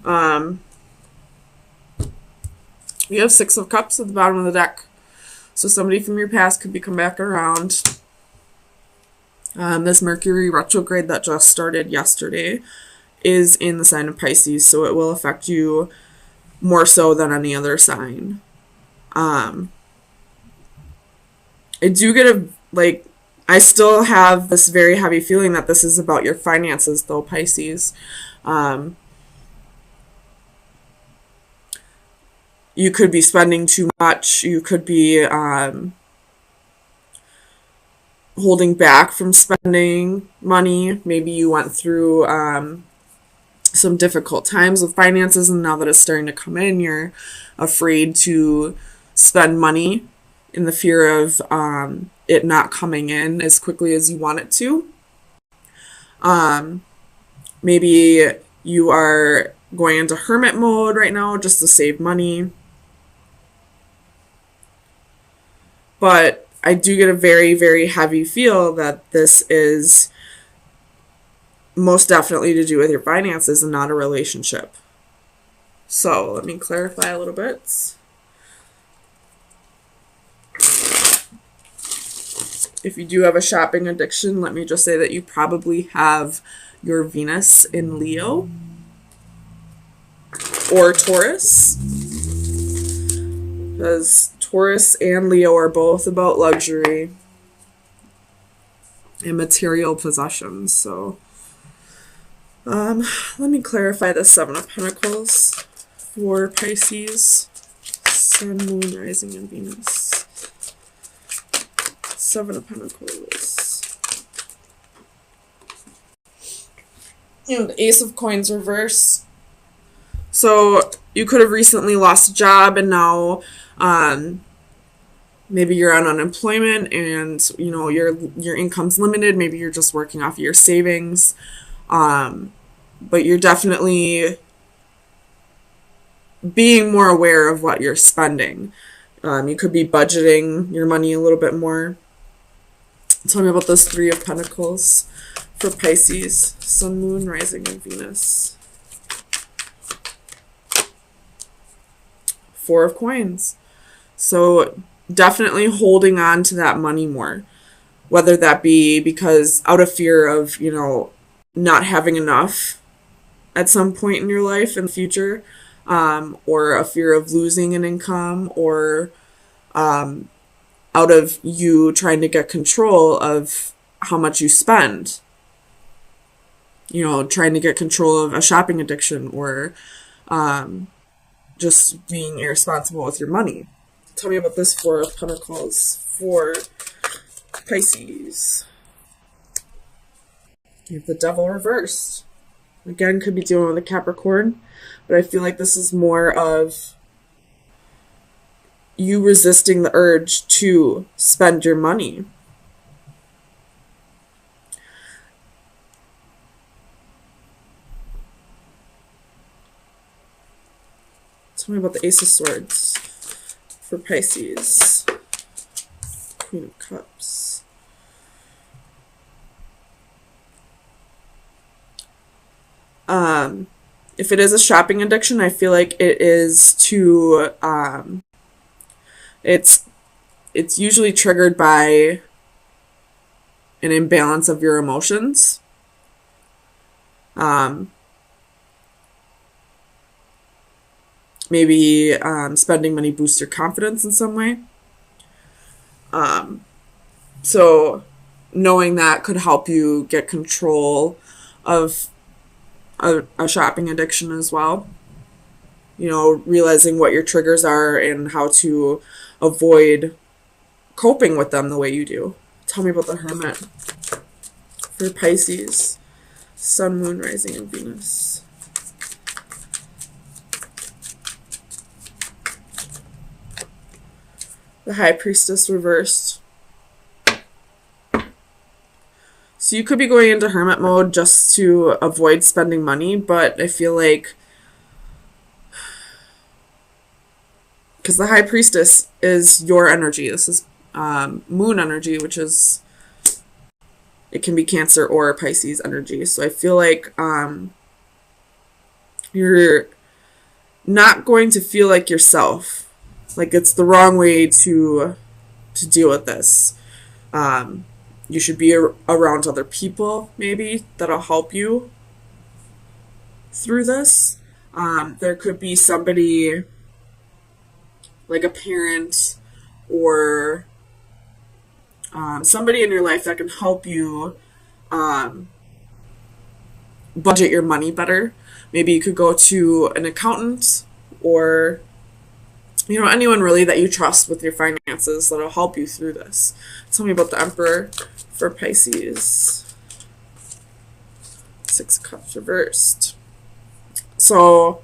Um, you have Six of Cups at the bottom of the deck. So somebody from your past could be come back around. This Mercury retrograde that just started yesterday is in the sign of Pisces, so it will affect you more so than any other sign. I do get I still have this very heavy feeling that this is about your finances, though, Pisces. You could be spending too much. You could be holding back from spending money. Maybe you went through some difficult times with finances, and now that it's starting to come in, you're afraid to spend money in the fear of it not coming in as quickly as you want it to. Maybe you are going into hermit mode right now just to save money. But I do get a very, very heavy feel that this is most definitely to do with your finances and not a relationship. So let me clarify a little bit. If you do have a shopping addiction, let me just say that you probably have your Venus in Leo or Taurus, because Taurus and Leo are both about luxury and material possessions. So let me clarify the Seven of Pentacles for Pisces, Sun, Moon, Rising, and Venus. Seven of Pentacles. And Ace of Coins reverse. So you could have recently lost a job, and now maybe you're on unemployment, and your income's limited. Maybe you're just working off of your savings, but you're definitely being more aware of what you're spending. You could be budgeting your money a little bit more. Tell me about this Three of Pentacles for Pisces, Sun, Moon, Rising, and Venus. Four of Coins. So definitely holding on to that money more, whether that be because out of fear of, not having enough at some point in your life in the future, or a fear of losing an income, or out of you trying to get control of how much you spend. Trying to get control of a shopping addiction, or just being irresponsible with your money. Tell me about this Four of Pentacles for Pisces. You have the Devil reversed. Again, could be dealing with a Capricorn, but I feel like this is more of you resisting the urge to spend your money. Tell me about the Ace of Swords for Pisces. Queen of Cups. If it is a shopping addiction, I feel like it is to it's usually triggered by an imbalance of your emotions. Maybe spending money boosts your confidence in some way. So knowing that could help you get control of a shopping addiction as well. Realizing what your triggers are and how to avoid coping with them the way you do. Tell me about the Hermit for Pisces, Sun, Moon, Rising, and Venus. The High Priestess reversed. So you could be going into hermit mode just to avoid spending money, but I feel like because the High Priestess is your energy. This is moon energy, which is, it can be Cancer or Pisces energy. So I feel like You're not going to feel like yourself. Like it's the wrong way to deal with this. You should be around other people, maybe, that'll help you through this. There could be somebody like a parent or somebody in your life that can help you budget your money better. Maybe you could go to an accountant or anyone really that you trust with your finances that'll help you through this. Tell me about the Emperor for Pisces. 6 of Cups reversed. So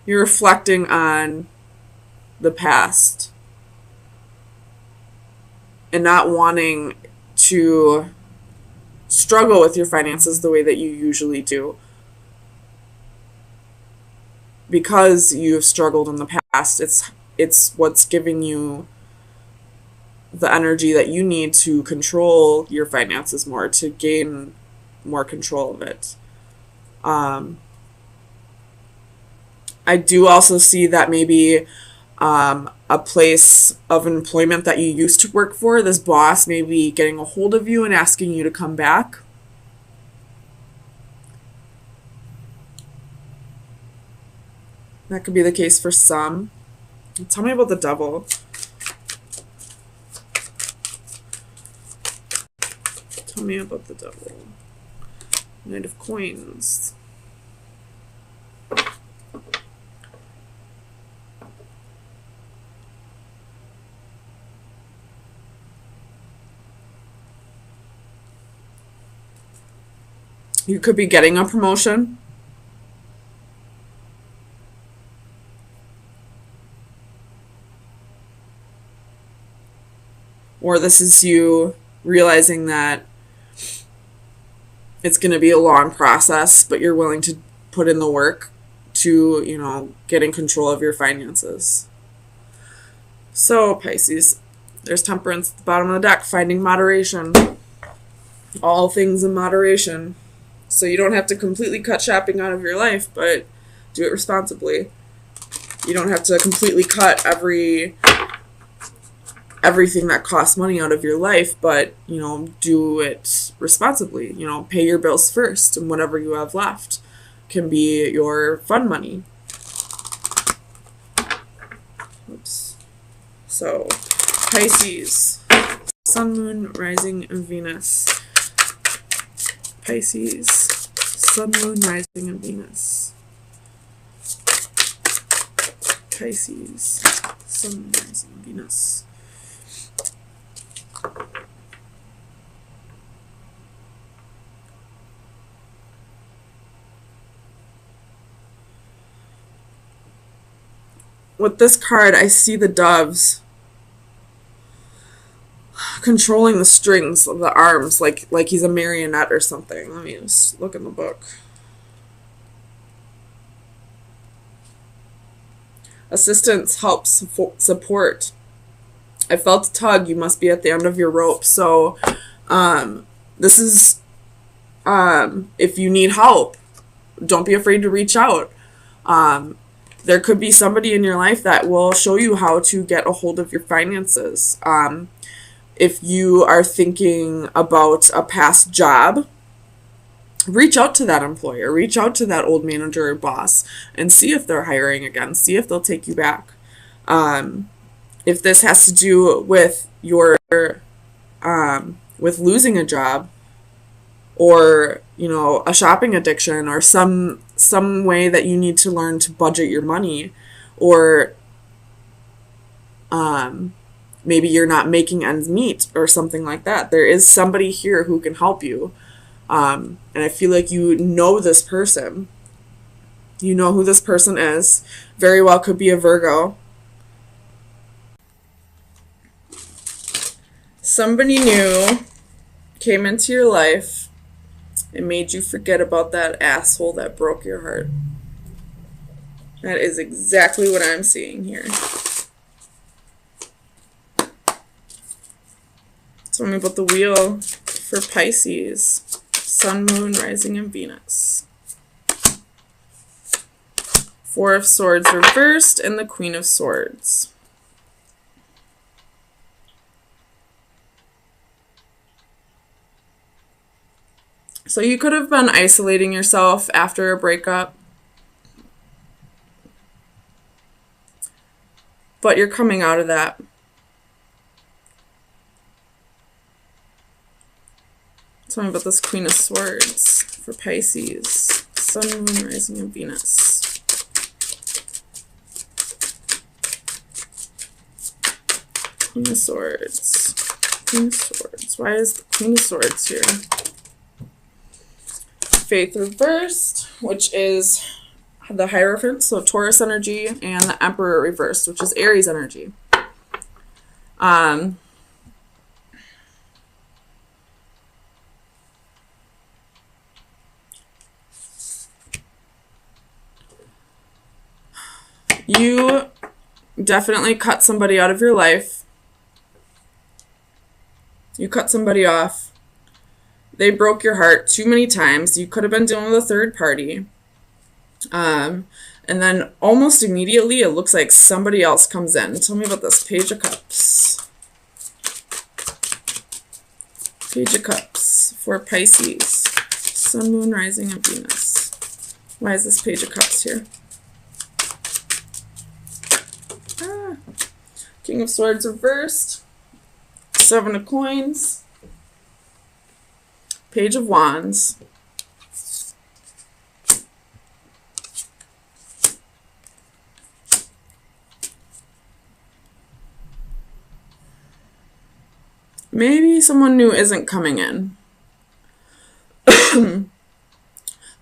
you're reflecting on the past and not wanting to struggle with your finances the way that you usually do because you've struggled in the past. It's what's giving you the energy that you need to control your finances more, to gain more control of it. I do also see that maybe a place of employment that you used to work for, this boss may be getting a hold of you and asking you to come back. That could be the case for some. Tell me about the Devil. Tell me about the Devil. Knight of Coins. You could be getting a promotion. Or this is you realizing that it's going to be a long process, but you're willing to put in the work to, get in control of your finances. So, Pisces, there's Temperance at the bottom of the deck, finding moderation. All things in moderation. So you don't have to completely cut shopping out of your life, but do it responsibly. You don't have to completely cut everything that costs money out of your life, but, do it responsibly. Pay your bills first, and whatever you have left can be your fun money. Oops. So, Pisces, Sun, Moon, Rising, and Venus. Pisces, Sun, Moon, Rising, and Venus. Pisces, Sun, Rising, and Venus. With this card, I see the doves controlling the strings of the arms, like he's a marionette or something. Let me just look in the book. Assistance, help, support. I felt a tug. You must be at the end of your rope. So this is, if you need help, don't be afraid to reach out. There could be somebody in your life that will show you how to get a hold of your finances. If you are thinking about a past job, reach out to that employer, reach out to that old manager or boss, and see if they're hiring again, see if they'll take you back. If this has to do with your, with losing a job, or, a shopping addiction, or some way that you need to learn to budget your money, or maybe you're not making ends meet or something like that, there is somebody here who can help you. And I feel like you know this person. You know who this person is. Very well could be a Virgo. Somebody new came into your life and made you forget about that asshole that broke your heart. That is exactly what I'm seeing here. Tell me about the wheel for Pisces. Sun, Moon, Rising, and Venus. Four of Swords reversed and the Queen of Swords. So you could have been isolating yourself after a breakup, but you're coming out of that. Tell me about this Queen of Swords for Pisces. Sun, Moon, Rising, and Venus. Queen of Swords. Queen of Swords. Why is the Queen of Swords here? Faith reversed, which is the Hierophant, so Taurus energy, and the Emperor reversed, which is Aries energy. You definitely cut somebody out of your life. You cut somebody off. They broke your heart too many times. You could have been dealing with a third party. And then almost immediately it looks like somebody else comes in. Tell me about this Page of Cups. Page of Cups for Pisces. Sun, Moon, Rising, and Venus. Why is this Page of Cups here? King of Swords reversed. Seven of Coins. Page of Wands. Maybe someone new isn't coming in.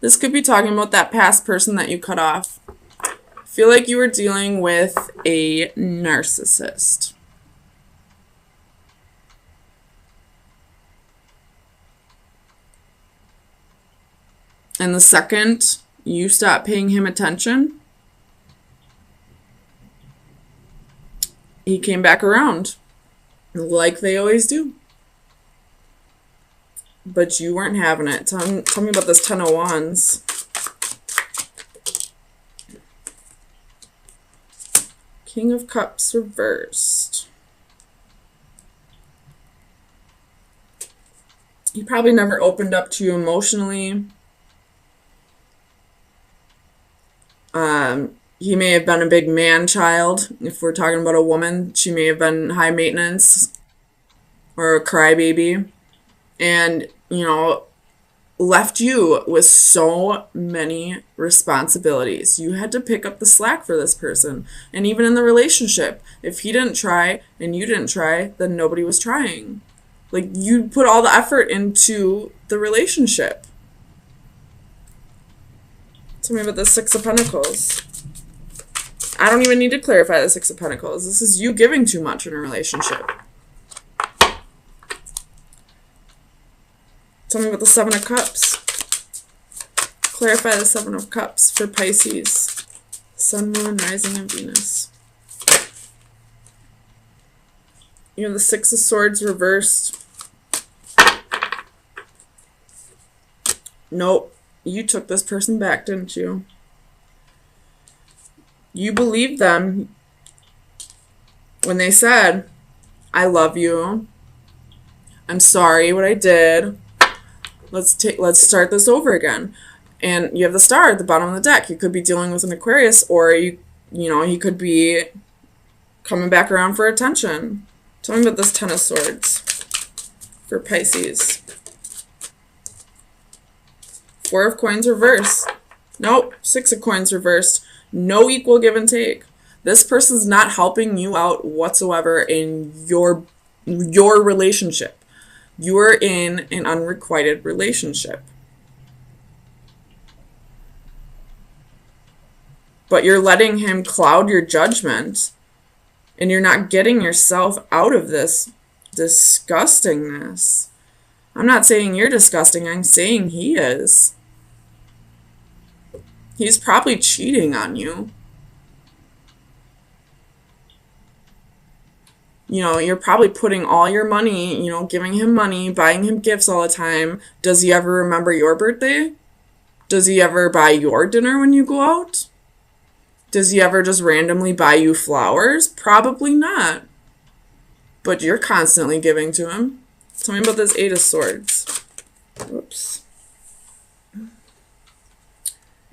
This could be talking about that past person that you cut off. I feel like you were dealing with a narcissist. And the second you stop paying him attention, he came back around, like they always do. But you weren't having it. Tell me about this Ten of Wands. King of Cups reversed. He probably never opened up to you emotionally. He may have been a big man child. If we're talking about a woman, she may have been high maintenance or a crybaby. And, left you with so many responsibilities. You had to pick up the slack for this person. And even in the relationship, if he didn't try and you didn't try, then nobody was trying. Like, you put all the effort into the relationship. Tell me about the Six of Pentacles. I don't even need to clarify the Six of Pentacles. This is you giving too much in a relationship. Tell me about the Seven of Cups. Clarify the Seven of Cups for Pisces. Sun, Moon, Rising, and Venus. You have the Six of Swords reversed. Nope. You took this person back, didn't you? You believed them when they said, I love you. I'm sorry what I did. Let's start this over again. And you have the Star at the bottom of the deck. You could be dealing with an Aquarius, or he could be coming back around for attention. Tell me about this Ten of Swords for Pisces. Four of Coins reversed. Nope. Six of Coins reversed. No equal give and take. This person's not helping you out whatsoever in your relationship. You are in an unrequited relationship. But you're letting him cloud your judgment, and you're not getting yourself out of this disgustingness. I'm not saying you're disgusting. I'm saying he is. He's probably cheating on you. You know, you're probably putting all your money, you know, giving him money, buying him gifts all the time. Does he ever remember your birthday? Does he ever buy your dinner when you go out? Does he ever just randomly buy you flowers? Probably not. But you're constantly giving to him. Tell me about this Eight of Swords. Whoops.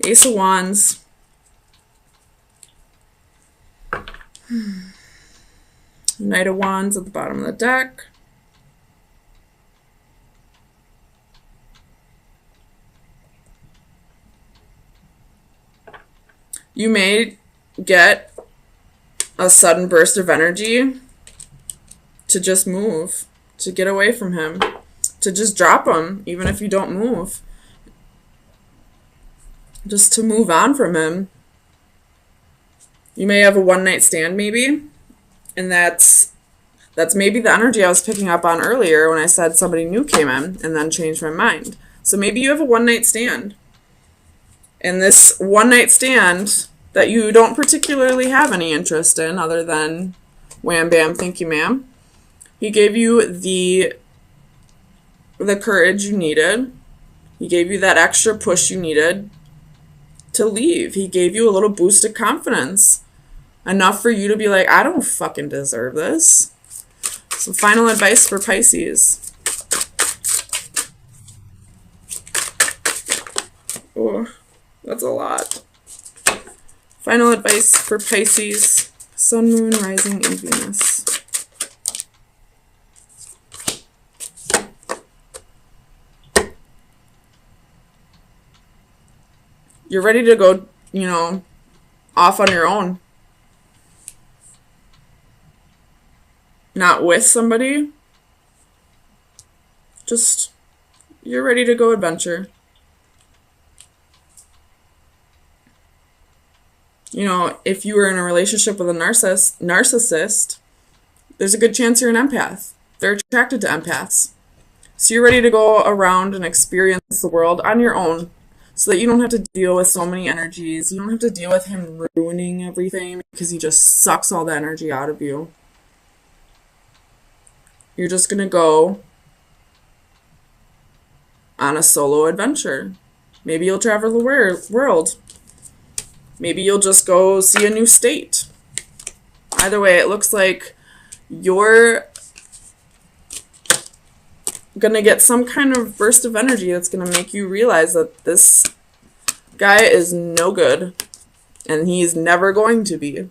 Ace of Wands. Knight of Wands at the bottom of the deck. You may get a sudden burst of energy to just move, to get away from him, to just drop him, even if you don't move. Just to move on from him. You may have a one-night stand, maybe, and that's maybe the energy I was picking up on earlier when I said somebody new came in and then changed my mind. So maybe you have a one-night stand. And this one-night stand that you don't particularly have any interest in other than wham bam, thank you ma'am. He gave you the courage you needed. He gave you that extra push you needed to leave. He gave you a little boost of confidence. Enough for you to be like, I don't fucking deserve this. So final advice for Pisces. Oh, that's a lot. Final advice for Pisces. Sun, Moon, Rising, and Venus. You're ready to go, you know, off on your own. Not with somebody. Just, you're ready to go adventure. You know, if you were in a relationship with a narcissist, there's a good chance you're an empath. They're attracted to empaths. So you're ready to go around and experience the world on your own so that you don't have to deal with so many energies. You don't have to deal with him ruining everything because he just sucks all the energy out of you. You're just going to go on a solo adventure. Maybe you'll travel the world. Maybe you'll just go see a new state. Either way, it looks like you're going to get some kind of burst of energy that's going to make you realize that this guy is no good and he's never going to be.